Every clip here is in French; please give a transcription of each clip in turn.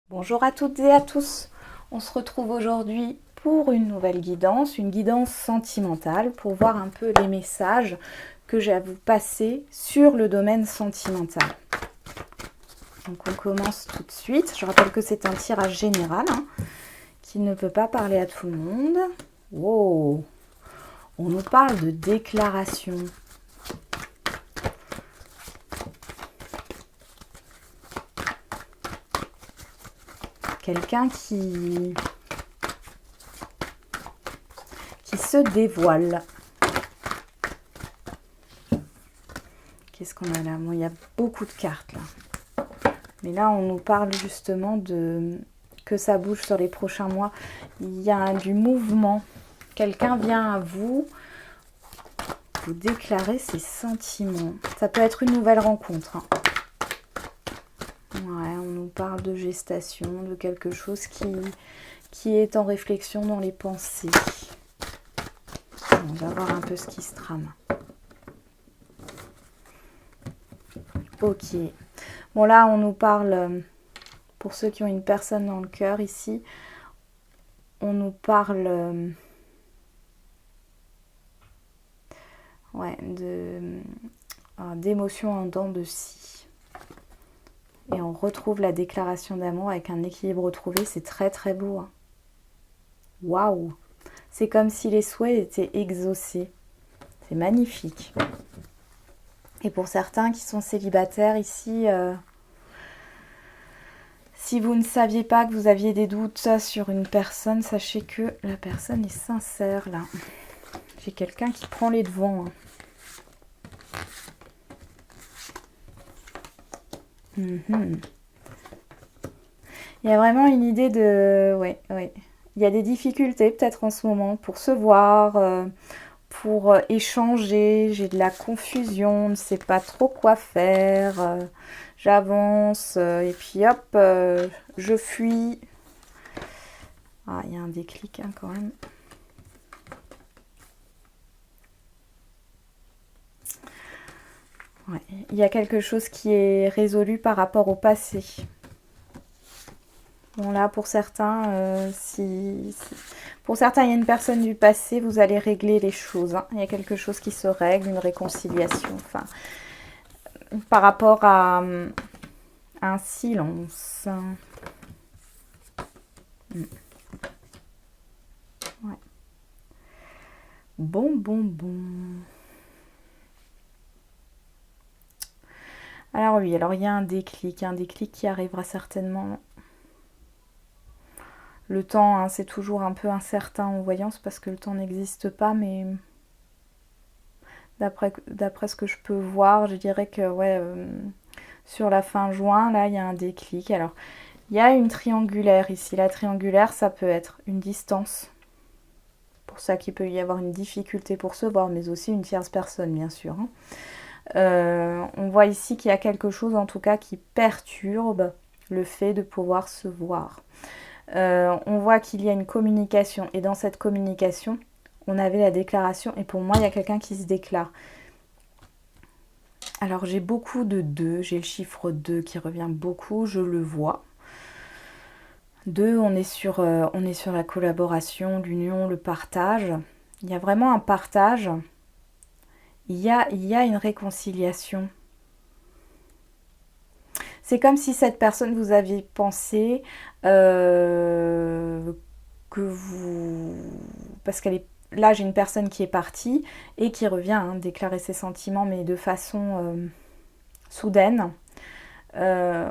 Bonjour à toutes et à tous, on se retrouve aujourd'hui pour une nouvelle guidance, une guidance sentimentale pour voir un peu les messages que j'ai à vous passer sur le domaine sentimental. Donc on commence tout de suite, je rappelle que c'est un tirage général qui ne peut pas parler à tout le monde. Wow, on nous parle de déclaration. Quelqu'un qui se dévoile. Qu'est-ce qu'on a là? Bon, il y a beaucoup de cartes là. Mais là, on nous parle justement de que ça bouge sur les prochains mois. Il y a du mouvement. Quelqu'un vient à vous déclarer ses sentiments. Ça peut être une nouvelle rencontre. Ouais, on nous parle de gestation, de quelque chose qui est en réflexion dans les pensées. On va voir un peu ce qui se trame. Ok. Bon, là, on nous parle, pour ceux qui ont une personne dans le cœur ici, on nous parle d'émotions en dents de scie. Et on retrouve la déclaration d'amour avec un équilibre retrouvé. C'est très très beau. Waouh! C'est comme si les souhaits étaient exaucés. C'est magnifique. Et pour certains qui sont célibataires ici, si vous ne saviez pas que vous aviez des doutes sur une personne, sachez que la personne est sincère là. J'ai quelqu'un qui prend les devants. Il y a vraiment une idée de... Ouais. Il y a des difficultés peut-être en ce moment pour se voir, pour échanger. J'ai de la confusion, on ne sait pas trop quoi faire. J'avance et puis hop, je fuis. Ah, il y a un déclic quand même. Ouais. Il y a quelque chose qui est résolu par rapport au passé. Bon là, pour certains, pour certains, il y a une personne du passé, vous allez régler les choses. Il y a quelque chose qui se règle, une réconciliation. Enfin, par rapport à un silence. Ouais. Bon. Alors oui, il y a un déclic qui arrivera certainement. Le temps, c'est toujours un peu incertain en voyance parce que le temps n'existe pas, mais d'après ce que je peux voir, je dirais que sur la fin juin, là, il y a un déclic. Alors, il y a une triangulaire ici. La triangulaire, ça peut être une distance. Pour ça qu'il peut y avoir une difficulté pour se voir, mais aussi une tierce personne, bien sûr. On voit ici qu'il y a quelque chose, en tout cas, qui perturbe le fait de pouvoir se voir. On voit qu'il y a une communication. Et dans cette communication, on avait la déclaration. Et pour moi, il y a quelqu'un qui se déclare. Alors, j'ai beaucoup de 2. J'ai le chiffre 2 qui revient beaucoup. Je le vois. 2, on est sur la collaboration, l'union, le partage. Il y a vraiment un partage. Il y a une réconciliation. C'est comme si cette personne, vous aviez pensé que vous... Parce qu'elle est... Là, j'ai une personne qui est partie et qui revient déclarer ses sentiments, mais de façon soudaine. Je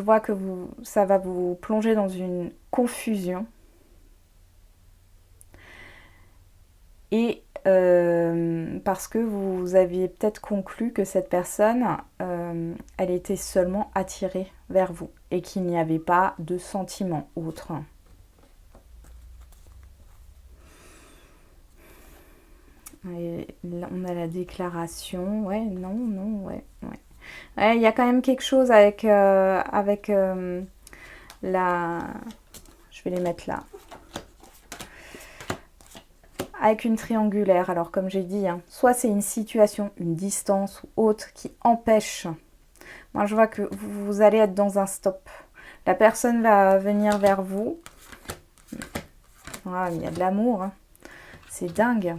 vois que ça va vous plonger dans une confusion. Et parce que vous aviez peut-être conclu que cette personne, elle était seulement attirée vers vous et qu'il n'y avait pas de sentiments autres. Et là, on a la déclaration. Ouais, non, ouais. Ouais, il y a quand même quelque chose avec la... Je vais les mettre là. Avec une triangulaire. Alors comme j'ai dit, soit c'est une situation, une distance ou autre qui empêche Moi, je vois que vous allez être dans un stop. La personne va venir vers vous. Ah, il y a de l'amour. Hein. C'est dingue.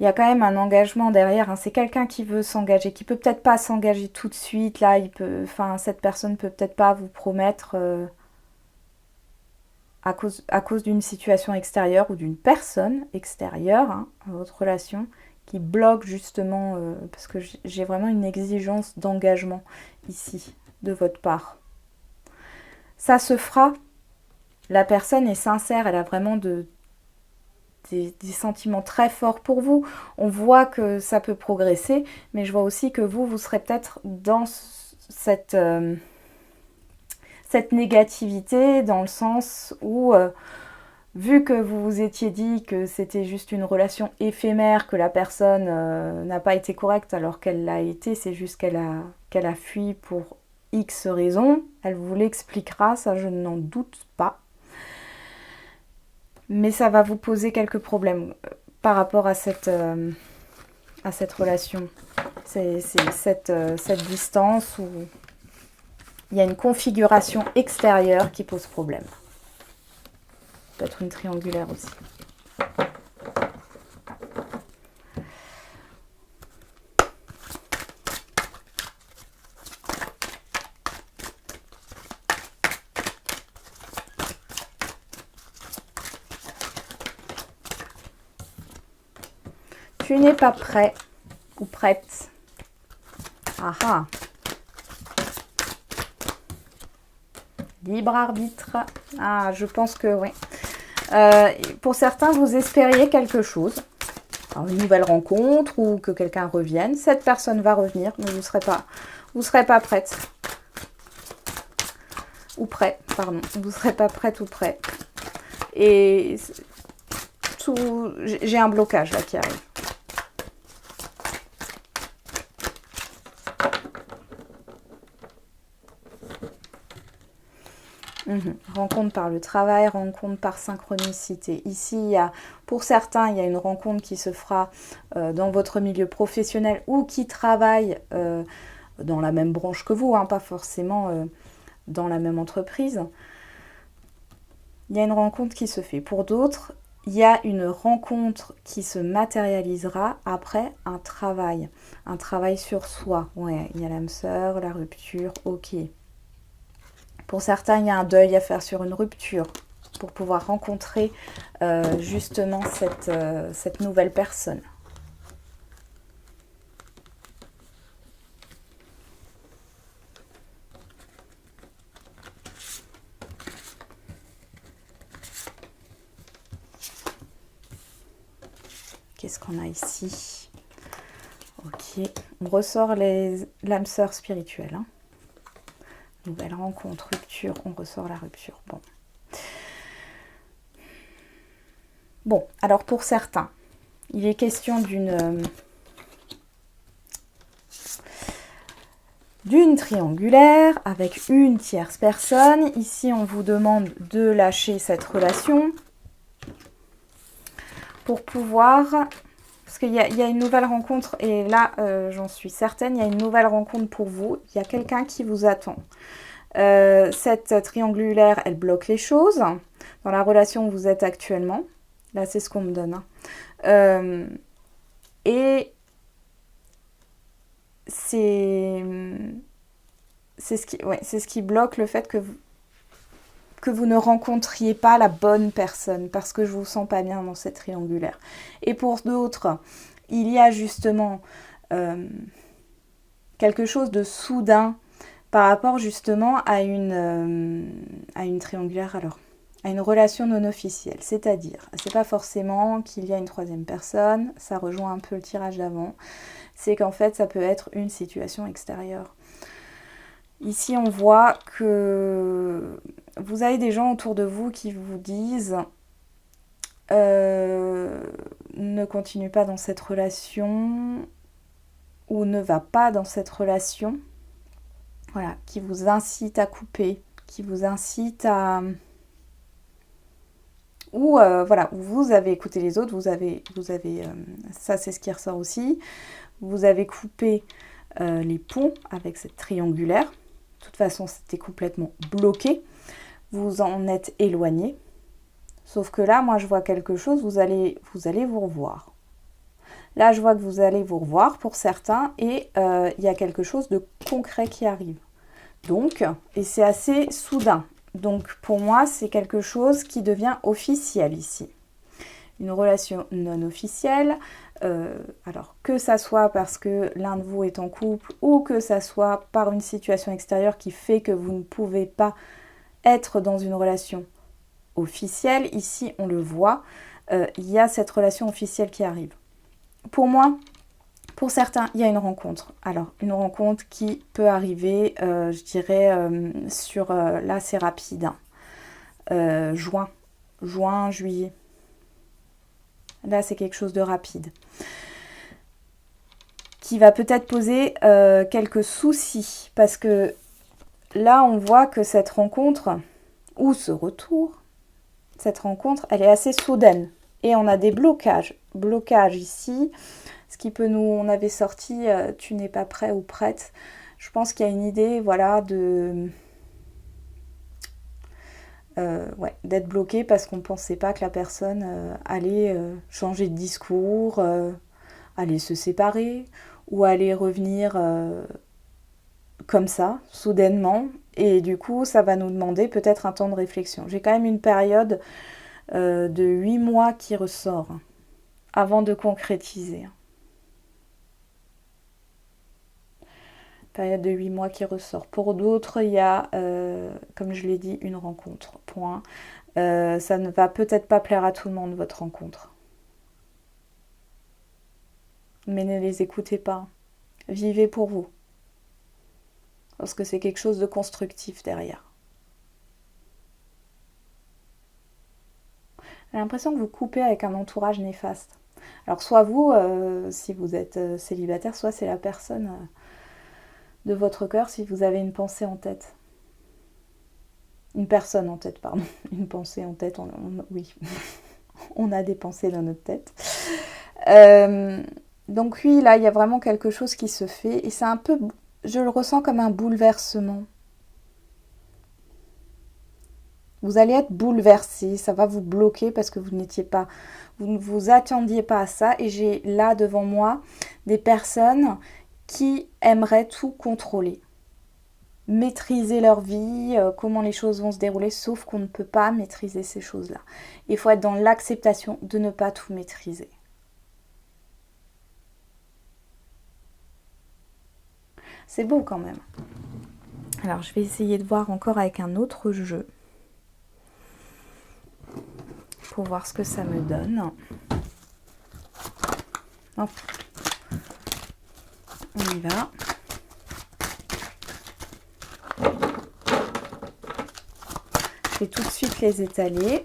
Il y a quand même un engagement derrière. Hein. C'est quelqu'un qui veut s'engager, qui peut peut-être pas s'engager tout de suite. Là, cette personne peut peut-être pas vous promettre à cause d'une situation extérieure ou d'une personne extérieure hein, à votre relation qui bloque justement, parce que j'ai vraiment une exigence d'engagement ici, de votre part. Ça se fera. La personne est sincère, elle a vraiment des sentiments très forts pour vous. On voit que ça peut progresser, mais je vois aussi que vous serez peut-être dans cette négativité, dans le sens où, vu que vous vous étiez dit que c'était juste une relation éphémère, que la personne n'a pas été correcte alors qu'elle l'a été, c'est juste qu'elle a fui pour X raisons, elle vous l'expliquera, ça je n'en doute pas. Mais ça va vous poser quelques problèmes par rapport à cette relation. C'est cette distance où il y a une configuration extérieure qui pose problème. Peut-être une triangulaire aussi. Tu n'es pas prêt ou prête. Ah ah. Libre arbitre. Ah, je pense que oui. Pour certains, vous espériez quelque chose. Alors, une nouvelle rencontre ou que quelqu'un revienne. Cette personne va revenir, mais vous ne serez pas prête. Ou prêt, pardon. Vous ne serez pas prête ou prêt. Et j'ai un blocage là qui arrive. Rencontre par le travail, rencontre par synchronicité. Ici, pour certains, il y a une rencontre qui se fera dans votre milieu professionnel ou qui travaille dans la même branche que vous, hein, pas forcément dans la même entreprise. Il y a une rencontre qui se fait. Pour d'autres, il y a une rencontre qui se matérialisera après un travail sur soi. Ouais, il y a l'âme sœur, la rupture, ok. Pour certains, il y a un deuil à faire sur une rupture pour pouvoir rencontrer justement cette nouvelle personne. Qu'est-ce qu'on a ici? Ok, on ressort l'âme sœur spirituelle. Hein. Nouvelle rencontre, rupture, on ressort la rupture. Bon, alors pour certains, il est question d'une triangulaire avec une tierce personne. Ici, on vous demande de lâcher cette relation pour pouvoir... Parce qu'il y a une nouvelle rencontre, et là, j'en suis certaine, il y a une nouvelle rencontre pour vous. Il y a quelqu'un qui vous attend. Cette triangulaire, elle bloque les choses dans la relation où vous êtes actuellement. Là, c'est ce qu'on me donne. Hein. Et c'est ce qui bloque le fait que vous ne rencontriez pas la bonne personne, parce que je vous sens pas bien dans cette triangulaire. Et pour d'autres, il y a justement quelque chose de soudain par rapport justement à une triangulaire, alors à une relation non officielle. C'est-à-dire, c'est pas forcément qu'il y a une troisième personne, ça rejoint un peu le tirage d'avant, c'est qu'en fait ça peut être une situation extérieure. Ici, on voit que vous avez des gens autour de vous qui vous disent ne continue pas dans cette relation ou ne va pas dans cette relation. Voilà, qui vous incite à couper, qui vous incite à Ou voilà, vous avez écouté les autres, ça c'est ce qui ressort aussi, vous avez coupé les ponts avec cette triangulaire. De toute façon, c'était complètement bloqué. Vous en êtes éloigné. Sauf que là, moi, je vois quelque chose, vous allez vous revoir. Là, je vois que vous allez vous revoir pour certains et il y a quelque chose de concret qui arrive. Donc, et c'est assez soudain. Donc, pour moi, c'est quelque chose qui devient officiel ici. Une relation non officielle, alors que ça soit parce que l'un de vous est en couple ou que ça soit par une situation extérieure qui fait que vous ne pouvez pas être dans une relation officielle, ici on le voit, il y a cette relation officielle qui arrive. Pour moi, pour certains, il y a une rencontre. Alors, une rencontre qui peut arriver, je dirais, là c'est rapide, hein. Juin, juillet. Là, c'est quelque chose de rapide. Qui va peut-être poser quelques soucis. Parce que là, on voit que cette rencontre, ou ce retour, cette rencontre, elle est assez soudaine. Et on a des blocages. Blocages ici. Ce qui peut nous... On avait sorti « tu n'es pas prêt ou prête ». Je pense qu'il y a une idée, voilà, de... d'être bloqué parce qu'on ne pensait pas que la personne allait changer de discours, allait se séparer ou allait revenir comme ça, soudainement. Et du coup, ça va nous demander peut-être un temps de réflexion. J'ai quand même une période de 8 mois qui ressort avant de concrétiser. Période de 8 mois qui ressort. Pour d'autres, il y a, comme je l'ai dit, une rencontre. Point. Ça ne va peut-être pas plaire à tout le monde, votre rencontre. Mais ne les écoutez pas. Vivez pour vous. Parce que c'est quelque chose de constructif derrière. J'ai l'impression que vous coupez avec un entourage néfaste. Alors soit vous, si vous êtes célibataire, soit c'est la personne de votre cœur si vous avez une pensée en tête. Une personne en tête, pardon. Une pensée en tête, oui. On a des pensées dans notre tête. Donc oui, là, il y a vraiment quelque chose qui se fait. Et c'est un peu, je le ressens comme un bouleversement. Vous allez être bouleversé, ça va vous bloquer parce que vous ne vous attendiez pas à ça. Et j'ai là devant moi des personnes qui aimeraient tout contrôler. Maîtriser leur vie, comment les choses vont se dérouler, sauf qu'on ne peut pas maîtriser ces choses-là. Il faut être dans l'acceptation de ne pas tout maîtriser. C'est beau quand même. Alors, je vais essayer de voir encore avec un autre jeu. Pour voir ce que ça me donne. Hop. On y va. Je vais tout de suite les étaler.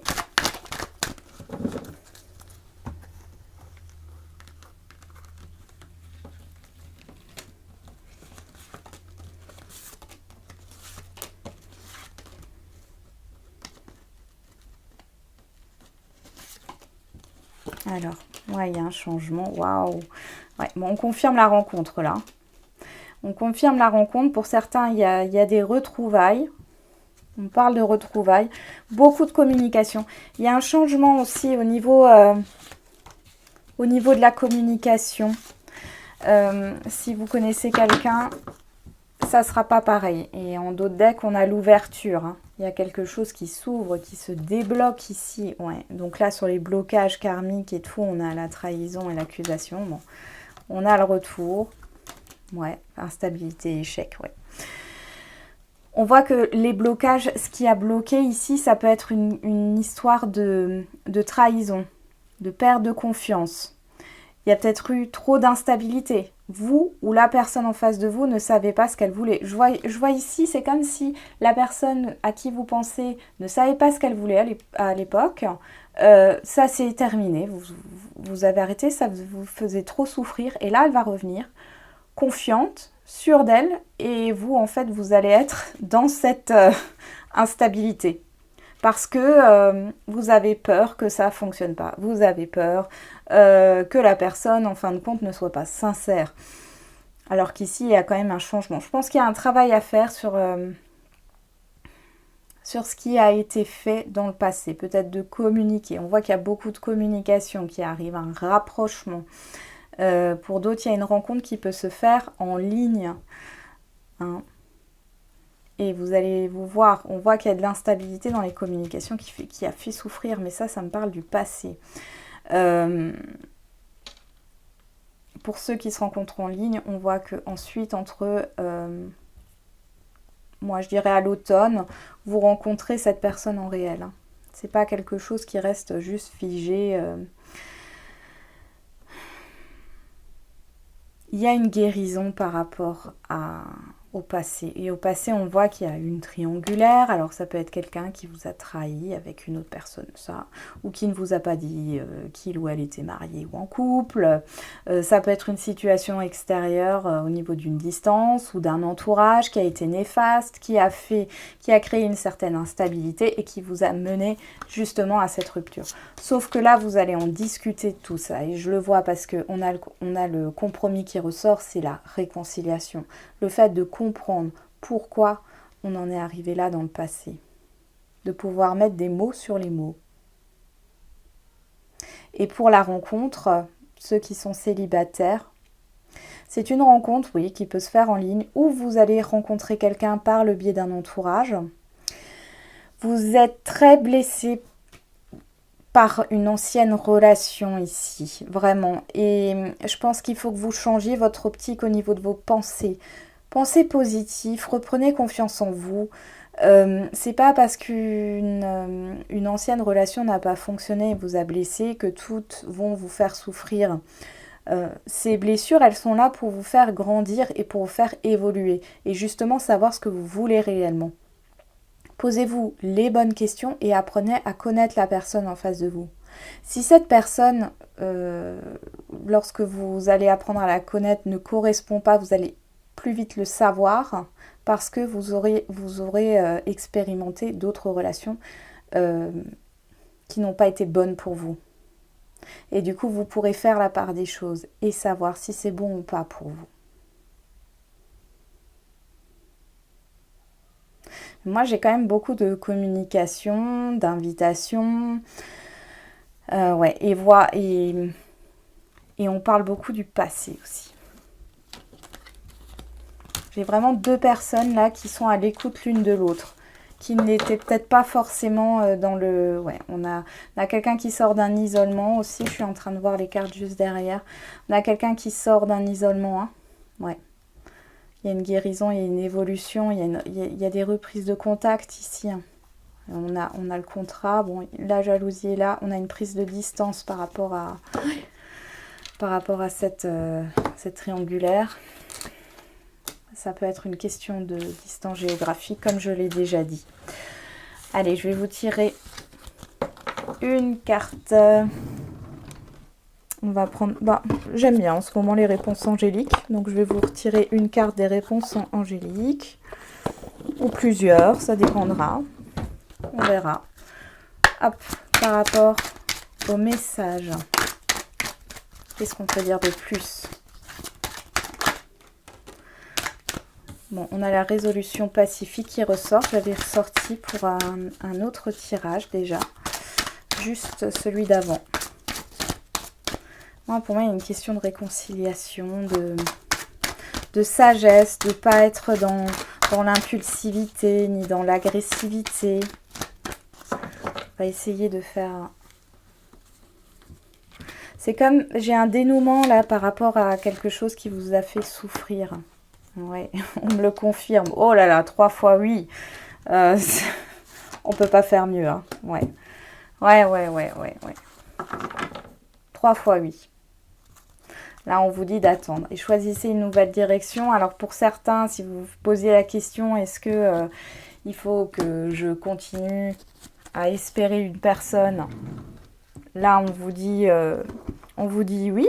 Alors, ouais, il y a un changement. Waouh! Ouais, bon, on confirme la rencontre là. On confirme la rencontre. Pour certains, il y a des retrouvailles. On parle de retrouvailles. Beaucoup de communication. Il y a un changement aussi au niveau de la communication. Si vous connaissez quelqu'un, ça ne sera pas pareil. Et en d'autres decks, on a l'ouverture. Hein. Il y a quelque chose qui s'ouvre, qui se débloque ici. Ouais. Donc là, sur les blocages karmiques et tout, on a la trahison et l'accusation. Bon. On a le retour. Ouais, instabilité, échec, ouais. On voit que les blocages, ce qui a bloqué ici, ça peut être une histoire de trahison, de perte de confiance. Il y a peut-être eu trop d'instabilité. Vous ou la personne en face de vous ne savez pas ce qu'elle voulait. Je vois ici, c'est comme si la personne à qui vous pensez ne savait pas ce qu'elle voulait à l'époque. Ça s'est terminé. Vous avez arrêté, ça vous faisait trop souffrir. Et là, elle va revenir confiante, sûre d'elle. Et vous, en fait, vous allez être dans cette instabilité. Parce que vous avez peur que ça ne fonctionne pas. Vous avez peur que la personne, en fin de compte, ne soit pas sincère. Alors qu'ici, il y a quand même un changement. Je pense qu'il y a un travail à faire sur ce qui a été fait dans le passé. Peut-être de communiquer. On voit qu'il y a beaucoup de communication qui arrive, un rapprochement. Pour d'autres, il y a une rencontre qui peut se faire en ligne. Hein. Et vous allez vous voir, on voit qu'il y a de l'instabilité dans les communications qui a fait souffrir. Mais ça me parle du passé. Pour ceux qui se rencontrent en ligne, on voit qu'ensuite, entre, moi je dirais à l'automne, vous rencontrez cette personne en réel. Hein. C'est pas quelque chose qui reste juste figé. Il y a une guérison par rapport au passé. Et au passé, on voit qu'il y a une triangulaire. Alors, ça peut être quelqu'un qui vous a trahi avec une autre personne, ça. Ou qui ne vous a pas dit qu'il ou elle était marié ou en couple. Ça peut être une situation extérieure au niveau d'une distance ou d'un entourage qui a été néfaste, qui a créé une certaine instabilité et qui vous a mené justement à cette rupture. Sauf que là, vous allez en discuter de tout ça. Et je le vois parce qu'on a le compromis qui ressort, c'est la réconciliation. Le fait de comprendre pourquoi on en est arrivé là dans le passé. De pouvoir mettre des mots sur les mots. Et pour la rencontre, ceux qui sont célibataires, c'est une rencontre, oui, qui peut se faire en ligne, où vous allez rencontrer quelqu'un par le biais d'un entourage. Vous êtes très blessé par une ancienne relation ici, vraiment. Et je pense qu'il faut que vous changiez votre optique au niveau de vos pensées. Pensez positif, reprenez confiance en vous. C'est pas parce qu'une ancienne relation n'a pas fonctionné et vous a blessé que toutes vont vous faire souffrir. Ces blessures, elles sont là pour vous faire grandir et pour vous faire évoluer. Et justement savoir ce que vous voulez réellement. Posez-vous les bonnes questions et apprenez à connaître la personne en face de vous. Si cette personne, lorsque vous allez apprendre à la connaître, ne correspond pas, vous allez plus vite le savoir parce que vous aurez expérimenté d'autres relations qui n'ont pas été bonnes pour vous. Et du coup, vous pourrez faire la part des choses et savoir si c'est bon ou pas pour vous. Moi, j'ai quand même beaucoup de communication, d'invitation. Ouais, et on parle beaucoup du passé aussi. J'ai vraiment deux personnes là qui sont à l'écoute l'une de l'autre, qui n'étaient peut-être pas forcément dans le... Ouais, on a quelqu'un qui sort d'un isolement aussi, je suis en train de voir les cartes juste derrière. On a quelqu'un qui sort d'un isolement, hein. Ouais. Il y a une guérison, il y a une évolution, il y a des reprises de contact ici. Hein. On a le contrat, bon, la jalousie est là, on a une prise de distance par rapport à cette triangulaire. Ça peut être une question de distance géographique, comme je l'ai déjà dit. Allez, je vais vous tirer une carte. On va prendre... j'aime bien en ce moment les réponses angéliques. Donc, je vais vous retirer une carte des réponses angéliques. Ou plusieurs, ça dépendra. On verra. Hop, par rapport au message. Qu'est-ce qu'on peut dire de plus ? Bon, on a la résolution pacifique qui ressort. J'avais ressorti pour un autre tirage déjà. Juste celui d'avant. Pour moi, il y a une question de réconciliation, de sagesse, de ne pas être dans l'impulsivité ni dans l'agressivité. On va essayer de faire... C'est comme, j'ai un dénouement là par rapport à quelque chose qui vous a fait souffrir. Ouais, on me le confirme. Oh là là, 3 fois oui. On peut pas faire mieux. Hein. Ouais. 3 fois oui. Là, on vous dit d'attendre. Et choisissez une nouvelle direction. Alors, pour certains, si vous vous posez la question, est-ce que il faut que je continue à espérer une personne? Là, on vous dit oui.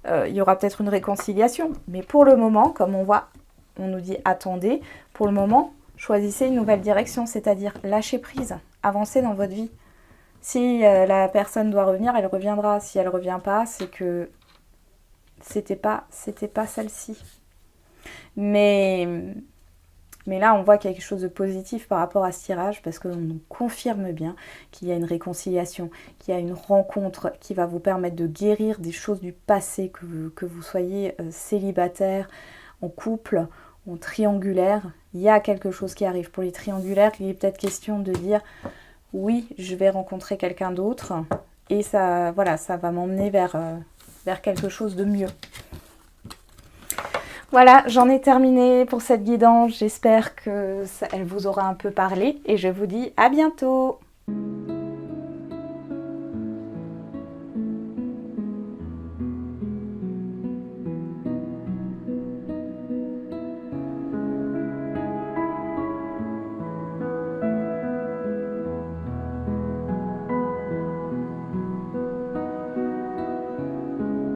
Il y aura peut-être une réconciliation. Mais pour le moment, comme on voit, on nous dit attendez. Pour le moment, choisissez une nouvelle direction, c'est-à-dire lâcher prise. avancez dans votre vie. Si la personne doit revenir, elle reviendra. Si elle revient pas, c'est que c'était pas celle-ci. Mais là, on voit quelque chose de positif par rapport à ce tirage parce qu'on nous confirme bien qu'il y a une réconciliation, qu'il y a une rencontre qui va vous permettre de guérir des choses du passé, que vous soyez célibataire, en couple, en triangulaire. Il y a quelque chose qui arrive. Pour les triangulaires, il est peut-être question de dire oui, je vais rencontrer quelqu'un d'autre et ça, voilà, ça va m'emmener vers quelque chose de mieux. Voilà, j'en ai terminé pour cette guidance. J'espère que elle vous aura un peu parlé et je vous dis à bientôt.